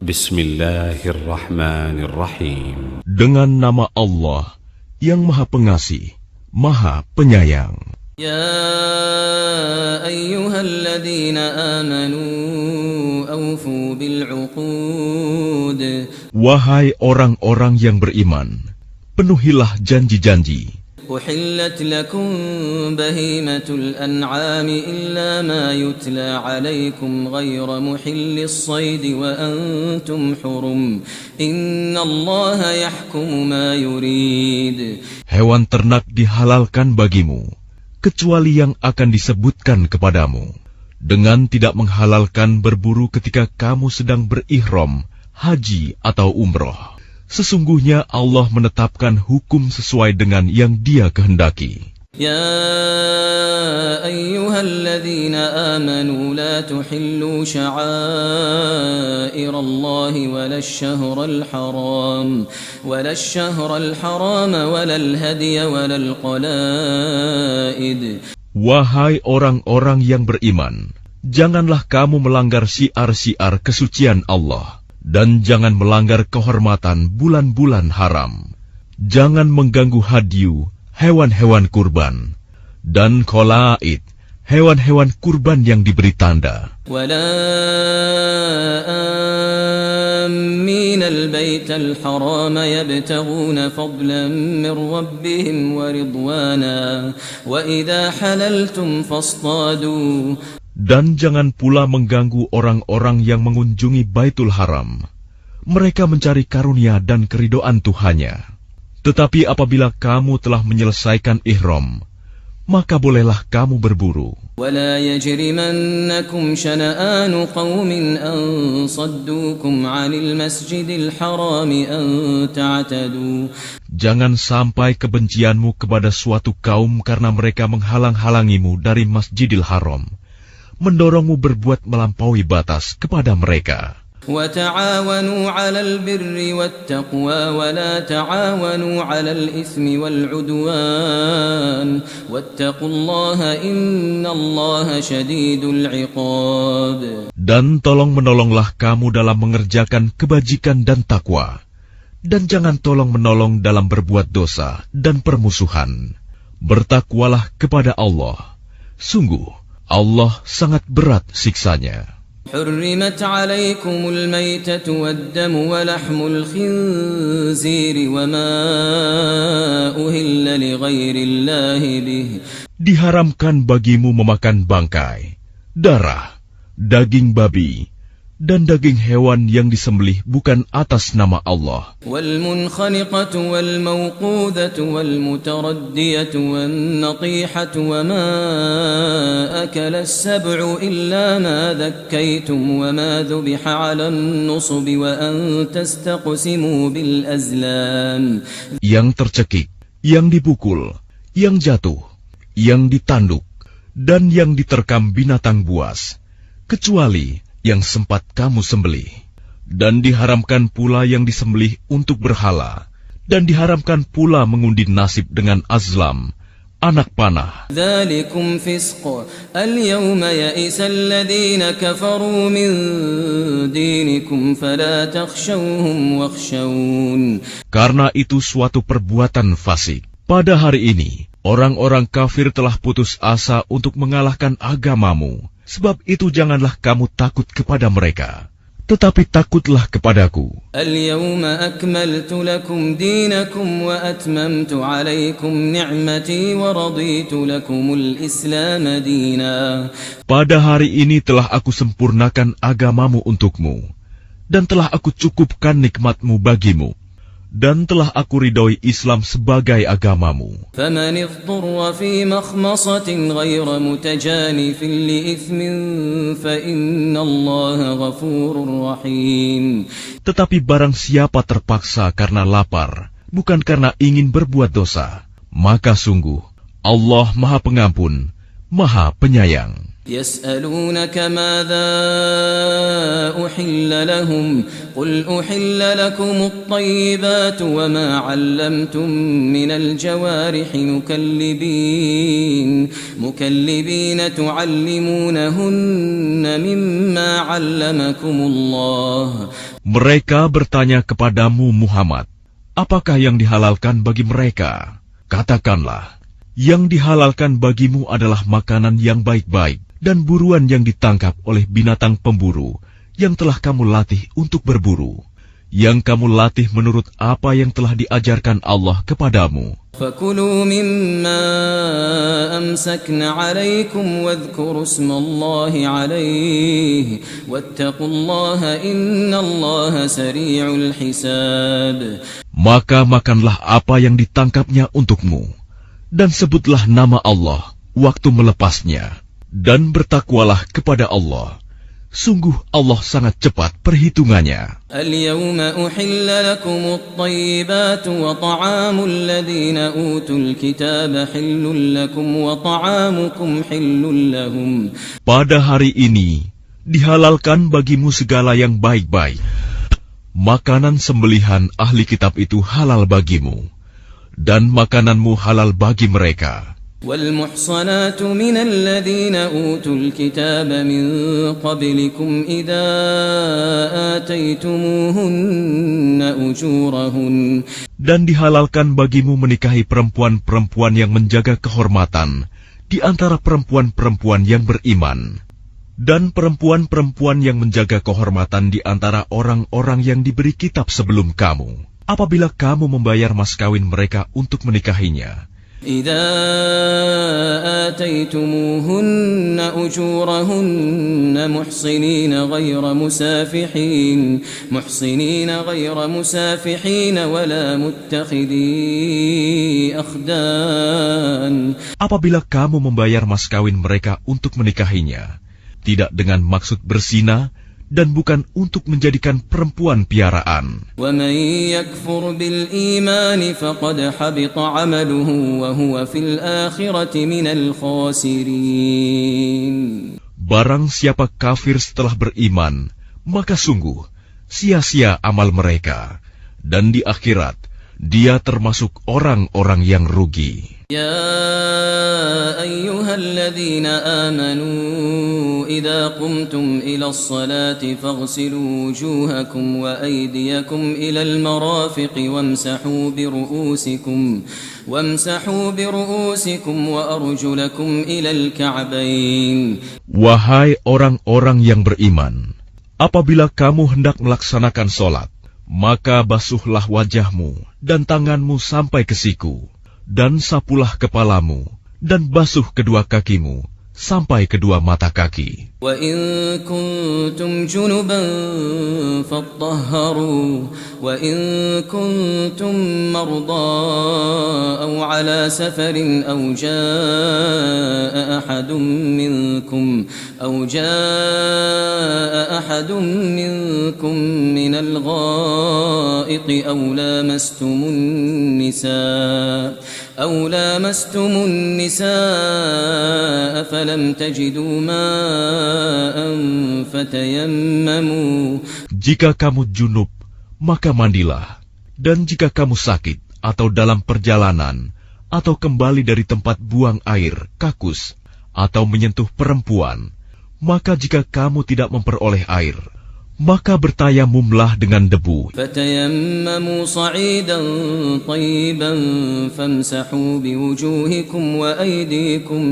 Bismillahirrahmanirrahim. Dengan nama Allah yang Maha Pengasih, Maha Penyayang. Ya ayyuhalladzina amanu awfu bil'uqud. Wahai orang-orang yang beriman, penuhilah janji-janji. Uhillat lakum bahimatul an'ami illa ma yutla alaykum ghayra muhillis saydi wa antum hurum. Innallaha yahkumu ma yurid. Hewan ternak dihalalkan bagimu, kecuali yang akan disebutkan kepadamu, dengan tidak menghalalkan berburu ketika kamu sedang berihram, haji atau umroh. Sesungguhnya Allah menetapkan hukum sesuai dengan yang Dia kehendaki. Ya ayyuhalladzina amanu la tuhillu sya'airallahi walash-syahral haram walal hadiya walal qalaid. Wahai orang-orang yang beriman, janganlah kamu melanggar syiar-syiar kesucian Allah, dan jangan melanggar kehormatan bulan-bulan haram. Jangan mengganggu hadyu, hewan-hewan kurban, dan qalaid, hewan-hewan kurban yang diberi tanda. Wala aminal baital haram yabtaghuna fadlan min rabbihim wa ridwana wa idha halaltum fastadu. Dan jangan pula mengganggu orang-orang yang mengunjungi Baitul Haram. Mereka mencari karunia dan keridhaan Tuhannya. Tetapi apabila kamu telah menyelesaikan ihram, maka bolehlah kamu berburu. وَلَا يَجْرِمَنَّكُمْ شَنَآنُ قَوْمٍ أَن صَدُّوكُمْ عَنِ الْمَسْجِدِ الْحَرَامِ أَن تَعْتَدُوا. Jangan sampai kebencianmu kepada suatu kaum karena mereka menghalang-halangimu dari Masjidil Haram, mendorongmu berbuat melampaui batas kepada mereka. وَتَعَاوَنُوا عَلَى الْبِرِّ وَالتَّقْوَى وَلَا تَعَاوَنُوا عَلَى الْإِثْمِ وَالْعُدْوَانِ وَاتَّقُوا اللَّهَ إِنَّ اللَّهَ شَدِيدُ الْعِقَابِ. Dan tolong-menolonglah kamu dalam mengerjakan kebajikan dan takwa, dan jangan tolong-menolong dalam berbuat dosa dan permusuhan. Bertakwalah kepada Allah. Sungguh, Allah sangat berat siksanya. حرمت عليكم الميتة والدم ولحم الخنزير وما أهل لغير الله به. Diharamkan bagimu memakan bangkai, darah, daging babi, dan daging hewan yang disembelih bukan atas nama Allah. وَالْمُنْخَنِقَةُ وَالْمَوْقُوذَةُ وَالْمُتَرَدِّيَةُ وَالنَّطِيحَةُ وَمَا أَكَلَ السَّبْعُ إِلَّا مَا ذَكَّيْتُمْ وَمَا ذُبِحَ عَلَى النُّصُبِ وَأَن تَسْتَقْسِمُوا بِالْأَزْلَامِ. Yang tercekik, yang dipukul, yang jatuh, yang ditanduk, dan yang diterkam binatang buas, kecuali yang sempat kamu sembelih. Dan diharamkan pula yang disembelih untuk berhala, dan diharamkan pula mengundi nasib dengan azlam, anak panah. ذَلِكُمْ فِسْقٌ الْيَوْمَ يَئِسَ الَّذِينَ كَفَرُوا مِنْ دِينِكُمْ فَلَا تَخْشَوْهُمْ وَاخْشَوْنِ. Karena itu suatu perbuatan fasik. Pada hari ini, orang-orang kafir telah putus asa untuk mengalahkan agamamu. Sebab itu janganlah kamu takut kepada mereka, tetapi takutlah kepadaku. Al-yawma akmaltu lakum dinakum wa atmamtu alaykum ni'mati wa raditu lakumul Islam dina. Pada hari ini telah aku sempurnakan agamamu untukmu, dan telah aku cukupkan nikmatmu bagimu, dan telah aku ridhoi Islam sebagai agamamu. فَمَنِ اضْطُرَّ فِي مَخْمَصَةٍ غَيْرَ مُتَجَانِفٍ لِإِثْمٍ فَإِنَّ اللَّهَ غَفُورٌ رَحِيمٌ. Tetapi barang siapa terpaksa karena lapar, bukan karena ingin berbuat dosa, maka sungguh Allah Maha Pengampun, Maha Penyayang. يسألونك ماذا أحل لهم قل أحل لكم الطيبات وما علمتم من الجوارح مكلبين تعلمونهن مما علمكم الله Mereka bertanya kepadamu Muhammad, apakah yang dihalalkan bagi mereka? Katakanlah, yang dihalalkan bagimu adalah makanan yang baik-baik dan buruan yang ditangkap oleh binatang pemburu yang telah kamu latih untuk berburu, yang kamu latih menurut apa yang telah diajarkan Allah kepadamu. فَكُلُوا مِمَّا أَمْسَكْنَ عَلَيْكُمْ وَاذْكُرُوا اسْمَ اللَّهِ عَلَيْهِ وَاتَّقُوا اللَّهَ إِنَّ اللَّهَ سَرِيعُ الْحِسَابِ. Maka makanlah apa yang ditangkapnya untukmu, dan sebutlah nama Allah waktu melepasnya, dan bertakwalah kepada Allah. Sungguh Allah sangat cepat perhitungannya. Al-yawma uhilla lakum at-tayyibatu wa ta'amul ladhina utul kitaba hillul lakum wa ta'amukum hillul lahum. Pada hari ini dihalalkan bagimu segala yang baik-baik. Makanan sembelihan ahli kitab itu halal bagimu, dan makananmu halal bagi mereka. وَالْمُحْصَنَاتُ مِنَ الَّذِينَ أُوتُوا الْكِتَابَ مِنْ قَبْلِكُمْ إِذَا آتَيْتُمُوهُنَّ أُجُورَهُنَّ. Dan dihalalkan bagimu menikahi perempuan-perempuan yang menjaga kehormatan di antara perempuan-perempuan yang beriman, dan perempuan-perempuan yang menjaga kehormatan di antara orang-orang yang diberi kitab sebelum kamu, apabila kamu membayar mas kawin mereka untuk menikahinya. إِذَا آتَيْتُمُوهُنَّ أُجُورَهُنَّ مُحْصِنِينَ غَيْرَ مُسَافِحِينَ وَلَا مُتَّخِذِي أَخْدَانٍ. Apabila kamu membayar mas kawin mereka untuk menikahinya, tidak dengan maksud berzina, dan bukan untuk menjadikan perempuan piaraan. وَمَنْ يَكْفُرْ بِالْإِيمَانِ فَقَدْ حَبِطَ عَمَلُهُ وَهُوَ فِي الْآخِرَةِ مِنَ الْخَاسِرِينَ. Barang siapa kafir setelah beriman, maka sungguh sia-sia amal mereka, dan di akhirat dia termasuk orang-orang yang rugi. يا أيها الذين آمنوا إذا قمتم إلى الصلاة فاغسلوا وجوهكم وأيديكم إلى المرافق وامسحوا برؤوسكم وأرجلكم إلى الكعبين. Wahai orang-orang yang beriman, apabila kamu hendak melaksanakan sholat, maka basuhlah wajahmu dan tanganmu sampai ke siku, dan sapulah kepalamu, dan basuh kedua kakimu sampai kedua mata kaki. وَإِن كُنتُمْ جُنُبًا فَاطَّهَّرُوا وَإِن كُنتُمْ مَرْضَىٰ أَوْ عَلَىٰ سَفَرٍ أَوْ جَاءَ أَحَدٌ مِّنكُم مِّنَ الْغَائِطِ أَوْ لَامَسْتُمُ النِّسَاءَ فَلَمْ تَجِدُوا مَاءً فَتَيَمَّمُوا. Jika kamu junub, maka mandilah. Dan jika kamu sakit atau dalam perjalanan, atau kembali dari tempat buang air, kakus, atau menyentuh perempuan, maka jika kamu tidak memperoleh air, maka bertayamumlah dengan debu. فَتَيَمَّمُوا صَعِيدًا طَيِّبًا فَامْسَحُوا بِوُجُوهِكُمْ وَأَيْدِيكُمْ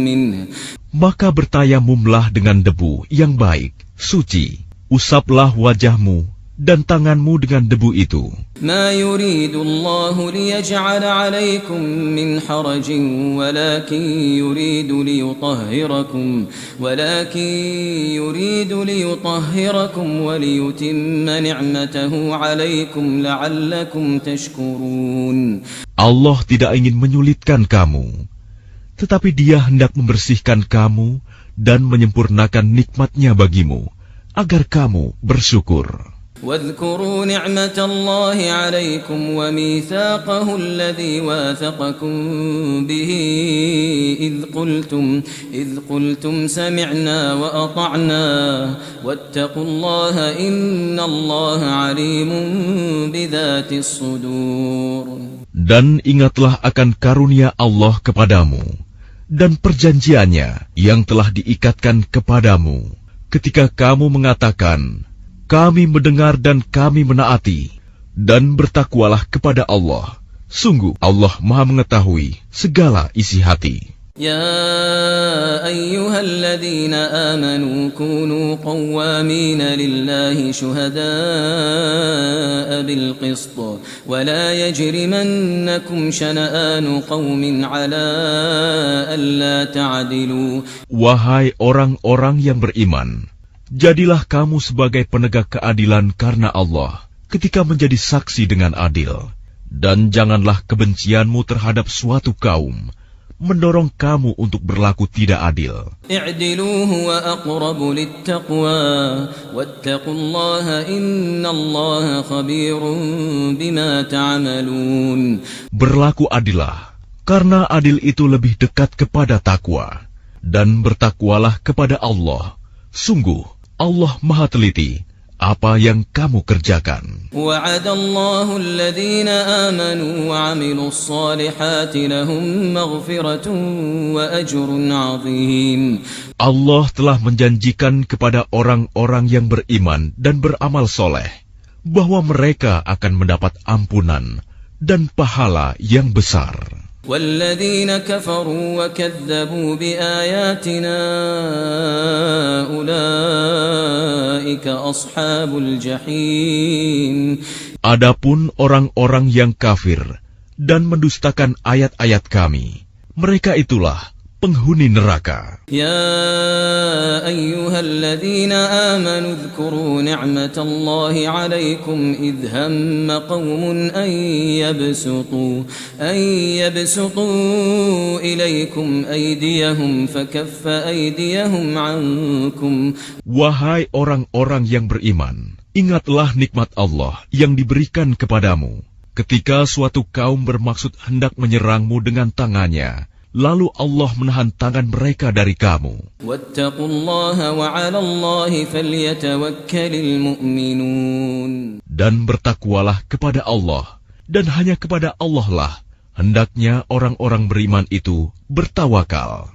مِنْهُ. Maka bertayamumlah dengan debu yang baik, suci. Usaplah wajahmu dan tanganmu dengan debu itu. مَا يُرِيدُ اللَّهُ لِيَجْعَلَ عَلَيْكُمْ مِنْ حَرَجٍ وَلَكِنْ يُرِيدُ لِيُطَهِّرَكُمْ وَلِيُتِمَّ نِعْمَتَهُ عَلَيْكُمْ لَعَلَّكُمْ تَشْكُرُونَ. Allah tidak ingin menyulitkan kamu, tetapi Dia hendak membersihkan kamu dan menyempurnakan nikmat-Nya bagimu, agar kamu bersyukur. واذكروا نعمة الله عليكم وميثاقه الذي واثقكم به إذ قلتم سمعنا وأطعنا واتقوا الله إن الله عليم بذات الصدور. Dan ingatlah akan karunia Allah kepadamu dan perjanjiannya yang telah diikatkan kepadamu ketika kamu mengatakan, Kami mendengar dan kami menaati, dan bertakwalah kepada Allah. Sungguh Allah Maha mengetahui segala isi hati. يا أيها الذين آمنوا كونوا قوامين لله شهداء بالقسط ولا يجرمنكم شنآن قوم على ألا تعدلوا. Wahai orang-orang yang beriman, jadilah kamu sebagai penegak keadilan karena Allah ketika menjadi saksi dengan adil. Dan janganlah kebencianmu terhadap suatu kaum mendorong kamu untuk berlaku tidak adil. اعدلوا هو أقرب للتقوى واتقوا الله إن الله خبير بما تعملون. Berlaku adillah, karena adil itu lebih dekat kepada takwa. Dan bertakwalah kepada Allah. Sungguh, Allah Maha teliti apa yang kamu kerjakan. وعد الله الذين آمنوا وعملوا الصالحات لهم مغفرة وأجر عظيم. Allah telah menjanjikan kepada orang-orang yang beriman dan beramal soleh bahwa mereka akan mendapat ampunan dan pahala yang besar. والذين كفروا وكذبوا بآياتنا أولئك أصحاب الجحيم. Adapun orang-orang yang kafir dan mendustakan ayat-ayat kami, mereka itulah penghuni neraka. يا أيها الذين آمنوا اذكروا نعمة الله عليكم إذ هم قوم أن يبسطوا إليكم أيديهم فكف أيديهم عنكم. Wahai orang-orang yang beriman, ingatlah nikmat Allah yang diberikan kepadamu ketika suatu kaum bermaksud hendak menyerangmu dengan tangannya, lalu Allah menahan tangan mereka dari kamu. واتقوا الله وعلى الله فليتوكل المؤمنون. Dan bertakwalah kepada Allah, dan hanya kepada Allah lah hendaknya orang-orang beriman itu bertawakal.